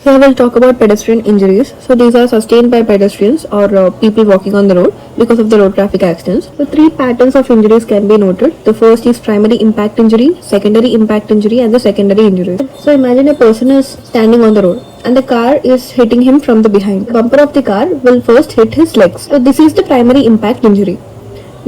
Here we'll talk about pedestrian injuries. So these are sustained by pedestrians or people walking on the road because of the road traffic accidents. So three patterns of injuries can be noted. The first is primary impact injury, secondary impact injury and the secondary injuries. So imagine a person is standing on the road and the car is hitting him from the behind. The bumper of the car will first hit his legs. So this is the primary impact injury.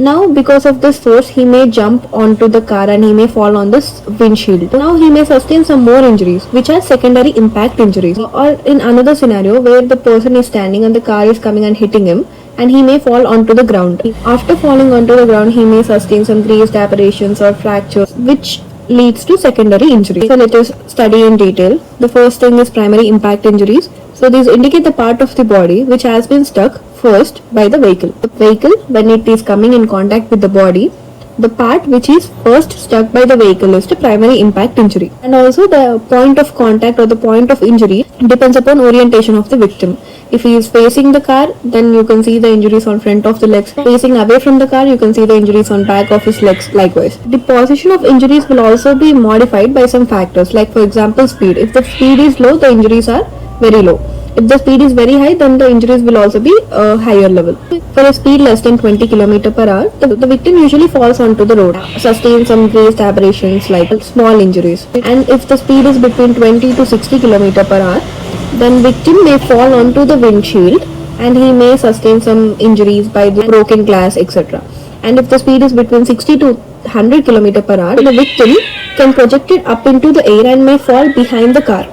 Now because of this force he may jump onto the car and he may fall on this windshield. Now he may sustain some more injuries which are secondary impact injuries. Or in another scenario where the person is standing and the car is coming and hitting him and he may fall onto the ground. After falling onto the ground he may sustain some grazed abrasions or fractures which leads to secondary injury. So let us study in detail. The first thing is primary impact injuries. So these indicate the part of the body which has been struck first by the vehicle. The vehicle, when it is coming in contact with the body, the part which is first struck by the vehicle is the primary impact injury. And also the point of contact or the point of injury depends upon orientation of the victim. If he is facing the car, then you can see the injuries on front of the legs. Facing away from the car, you can see the injuries on back of his legs likewise. The position of injuries will also be modified by some factors, like for example speed. If the speed is low, the injuries are very low. If the speed is very high, then the injuries will also be a higher level. For a speed less than 20 km per hour, the victim usually falls onto the road, sustains some grazed aberrations like small injuries. And if the speed is between 20 to 60 km per hour, then victim may fall onto the windshield and he may sustain some injuries by the broken glass, etc. And if the speed is between 60 to 100 km per hour, the victim can project it up into the air and may fall behind the car.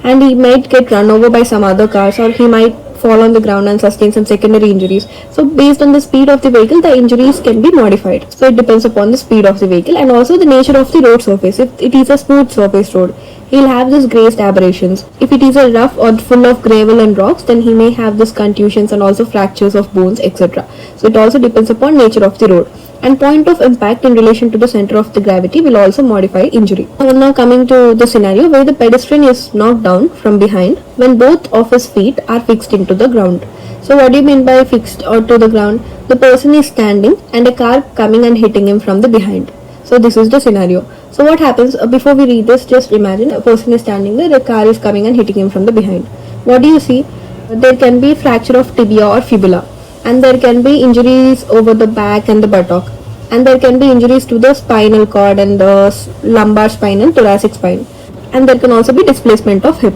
And he might get run over by some other cars, or he might fall on the ground and sustain some secondary injuries. So based on the speed of the vehicle, the injuries can be modified. So it depends upon the speed of the vehicle and also the nature of the road surface. If it is a smooth surface road, he'll have this grazed aberrations. If it is a rough or full of gravel and rocks, then he may have this contusions and also fractures of bones, etc. So it also depends upon nature of the road. And point of impact in relation to the center of the gravity will also modify injury. Now coming to the scenario where the pedestrian is knocked down from behind when both of his feet are fixed into the ground. So what do you mean by fixed or to the ground? The person is standing and a car coming and hitting him from the behind. So this is the scenario. So what happens before we read this, just imagine a person is standing there, a car is coming and hitting him from the behind. What do you see? There can be fracture of tibia or fibula. And there can be injuries over the back and the buttock, and there can be injuries to the spinal cord and the lumbar spine and thoracic spine, and there can also be displacement of hip.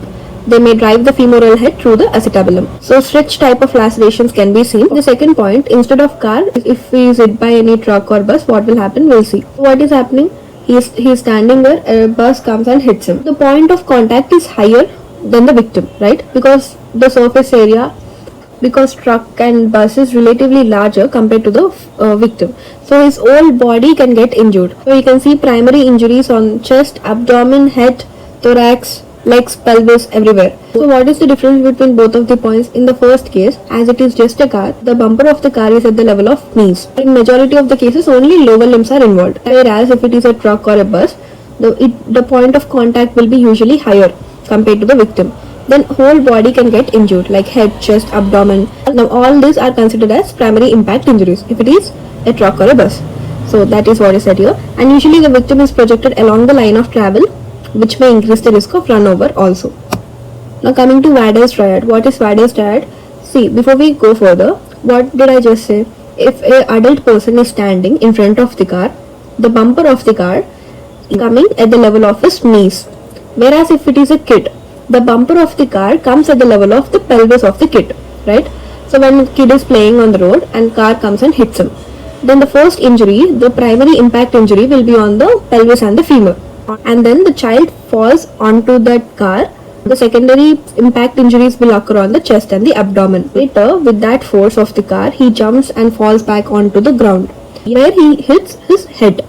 They may drive the femoral head through the acetabulum. So stretch type of lacerations can be seen. The second point, instead of car, if he is hit by any truck or bus, what will happen? We'll see. What is happening? He is standing there, a bus comes and hits him. The point of contact is higher than the victim, right? Because the surface area, because truck and bus is relatively larger compared to the victim. So his whole body can get injured. So you can see primary injuries on chest, abdomen, head, thorax, legs, pelvis, everywhere. So what is the difference between both of the points? In the first case, as it is just a car, the bumper of the car is at the level of knees. In majority of the cases, only lower limbs are involved. Whereas if it is a truck or a bus, the point of contact will be usually higher compared to the victim. Then whole body can get injured like head, chest, abdomen. Now all these are considered as primary impact injuries if it is a truck or a bus. So that is what is said here. And usually the victim is projected along the line of travel, which may increase the risk of run over also. Now coming to Wadder's triad. What is Wadder's triad? See, before we go further, what did I just say? If an adult person is standing in front of the car, the bumper of the car is coming at the level of his knees. Whereas if it is a kid, the bumper of the car comes at the level of the pelvis of the kid, right? So when the kid is playing on the road and car comes and hits him, then the first injury, the primary impact injury, will be on the pelvis and the femur. And then the child falls onto that car. The secondary impact injuries will occur on the chest and the abdomen. Later, with that force of the car, he jumps and falls back onto the ground, where he hits his head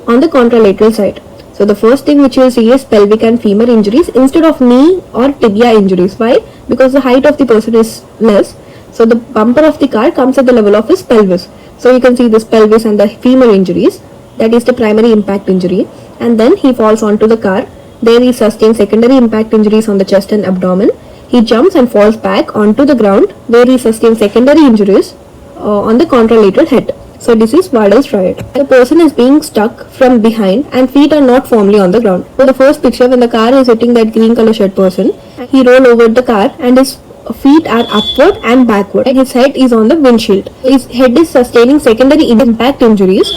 on the contralateral side. So the first thing which you will see is pelvic and femur injuries instead of knee or tibia injuries. Why? Because the height of the person is less. So the bumper of the car comes at the level of his pelvis. So you can see this pelvis and the femur injuries. That is the primary impact injury. And then he falls onto the car. There he sustains secondary impact injuries on the chest and abdomen. He jumps and falls back onto the ground where he sustains secondary injuries on the contralateral head. So this is Waddell's triad. The person is being stuck from behind and feet are not firmly on the ground. So the first picture, when the car is hitting that green color shirt person, he roll over the car and his feet are upward and backward and his head is on the windshield. His head is sustaining secondary impact injuries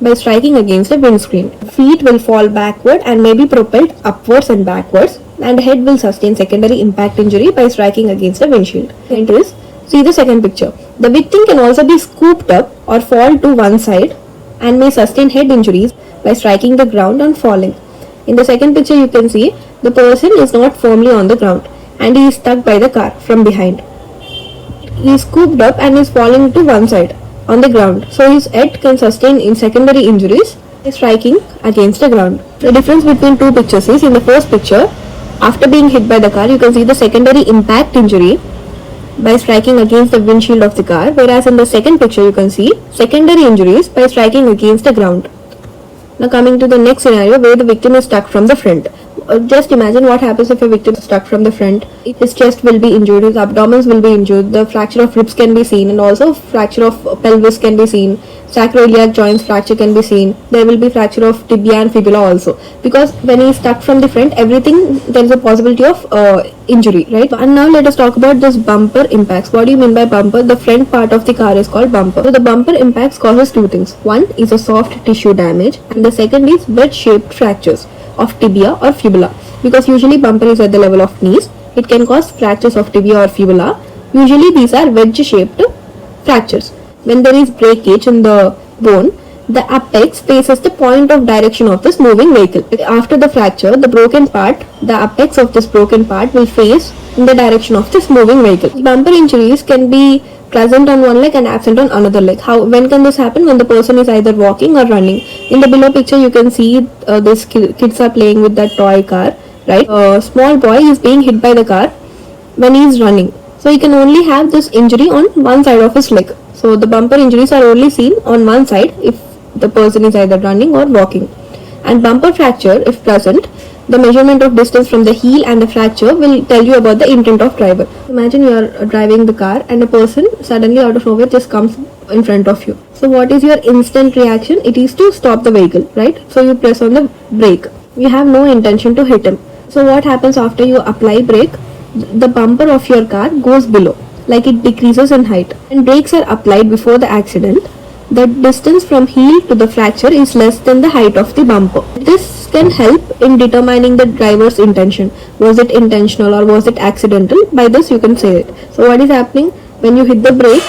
by striking against the windscreen. Feet will fall backward and may be propelled upwards and backwards, and head will sustain secondary impact injury by striking against the windshield. Hint is, see the second picture. The victim can also be scooped up or fall to one side and may sustain head injuries by striking the ground and falling. In the second picture you can see the person is not firmly on the ground and he is stuck by the car from behind. He is scooped up and is falling to one side on the ground. So his head can sustain in secondary injuries by striking against the ground. The difference between two pictures is, in the first picture, after being hit by the car, you can see the secondary impact injury by striking against the windshield of the car, whereas in the second picture you can see secondary injuries by striking against the ground. Now coming to the next scenario where the victim is stuck from the front. Just imagine what happens if a victim is stuck from the front. His chest will be injured, his abdomen will be injured, the fracture of ribs can be seen, and also fracture of pelvis can be seen, sacroiliac joints fracture can be seen. There will be fracture of tibia and fibula also, because when he is stuck from the front, everything, there is a possibility of injury, right? And now let us talk about this bumper impacts. What do you mean by bumper? The front part of the car is called bumper. So the bumper impacts causes two things. One is a soft tissue damage and the second is wedge-shaped fractures of tibia or fibula, because usually bumper is at the level of knees. It can cause fractures of tibia or fibula. Usually these are wedge-shaped fractures. When there is breakage in the bone, the apex faces the point of direction of this moving vehicle. After the fracture, the broken part, the apex of this broken part will face in the direction of this moving vehicle. Bumper injuries can be present on one leg and absent on another leg. When can this happen? When the person is either walking or running. In the below picture you can see these kids are playing with that toy car, right? A small boy is being hit by the car when he is running. So he can only have this injury on one side of his leg. So the bumper injuries are only seen on one side if the person is either running or walking. And bumper fracture, if present, the measurement of distance from the heel and the fracture will tell you about the intent of driver. Imagine you are driving the car and a person suddenly out of nowhere just comes in front of you. So what is your instant reaction? It is to stop the vehicle, right? So you press on the brake. You have no intention to hit him. So what happens after you apply brake? The bumper of your car goes below, like it decreases in height. When brakes are applied before the accident, the distance from heel to the fracture is less than the height of the bumper. This can help in determining the driver's intention. Was it intentional or was it accidental? By this you can say it. So what is happening? When you hit the brake,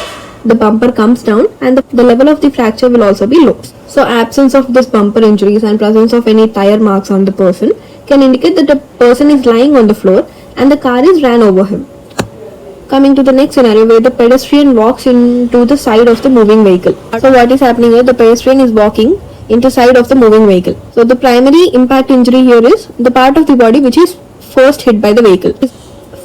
the bumper comes down and the level of the fracture will also be low. So absence of this bumper injuries and presence of any tire marks on the person can indicate that the person is lying on the floor and the car is ran over him. Coming to the next scenario where the pedestrian walks into the side of the moving vehicle. So what is happening here? The pedestrian is walking into side of the moving vehicle. So the primary impact injury here is the part of the body which is first hit by the vehicle.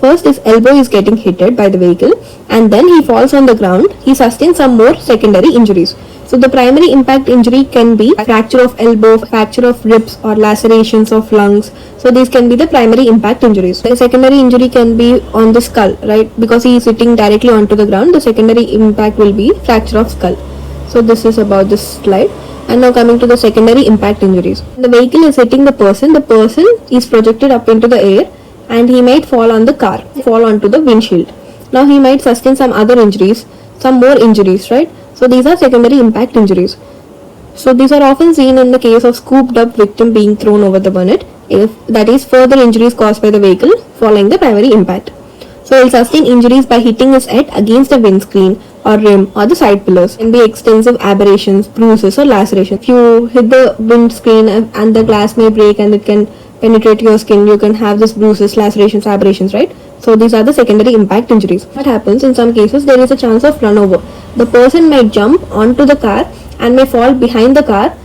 First his elbow is getting hit by the vehicle and then he falls on the ground. He sustains some more secondary injuries. So the primary impact injury can be fracture of elbow, fracture of ribs or lacerations of lungs. So these can be the primary impact injuries. The secondary injury can be on the skull, right? Because he is sitting directly onto the ground, the secondary impact will be fracture of skull. So this is about this slide. And now coming to the secondary impact injuries. The vehicle is hitting the person is projected up into the air and he might fall on the car, fall onto the windshield. Now he might sustain some other injuries, some more injuries, right? So these are secondary impact injuries. So these are often seen in the case of scooped up victim being thrown over the bonnet, if that is further injuries caused by the vehicle following the primary impact. So he will sustain injuries by hitting his head against the windscreen or rim or the side pillars. Can be extensive aberrations, bruises or lacerations. If you hit the windscreen and the glass may break and it can penetrate your skin, you can have this bruises, lacerations, aberrations, right? So these are the secondary impact injuries. What happens in some cases, there is a chance of run over. The person might jump onto the car and may fall behind the car.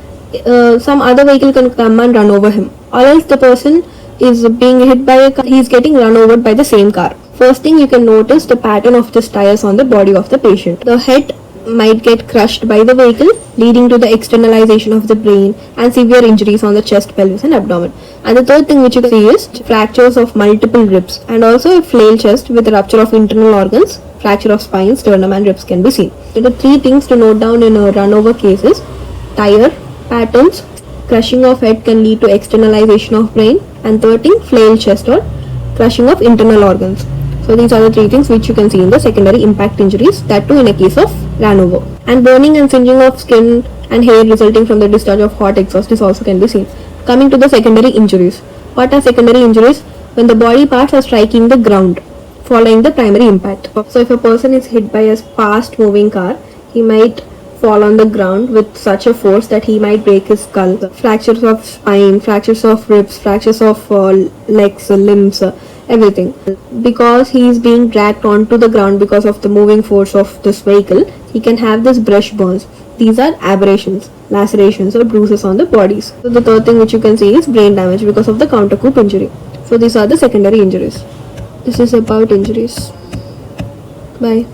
Some other vehicle can come and run over him. Or else the person is being hit by a car, he is getting run over by the same car. First thing you can notice the pattern of the tires on the body of the patient. The head might get crushed by the vehicle, leading to the externalization of the brain and severe injuries on the chest, pelvis and abdomen. And the third thing which you can see is fractures of multiple ribs and also a flail chest with rupture of internal organs, fracture of spine, sternum and ribs can be seen. So the three things to note down in a run-over case is tire patterns, crushing of head can lead to externalization of brain, and third thing, flail chest or crushing of internal organs. So these are the three things which you can see in the secondary impact injuries, that too in a case of run-over. And burning and singeing of skin and hair resulting from the discharge of hot exhaust is also can be seen. Coming to the secondary injuries. What are secondary injuries? When the body parts are striking the ground following the primary impact. So if a person is hit by a fast moving car, he might fall on the ground with such a force that he might break his skull. Fractures of spine, fractures of ribs, fractures of legs, limbs, everything. Because he is being dragged onto the ground because of the moving force of this vehicle, he can have this brush burns. These are aberrations, lacerations or bruises on the bodies. So the third thing which you can see is brain damage because of the counter coup injury. So these are the secondary injuries. This is about injuries. Bye.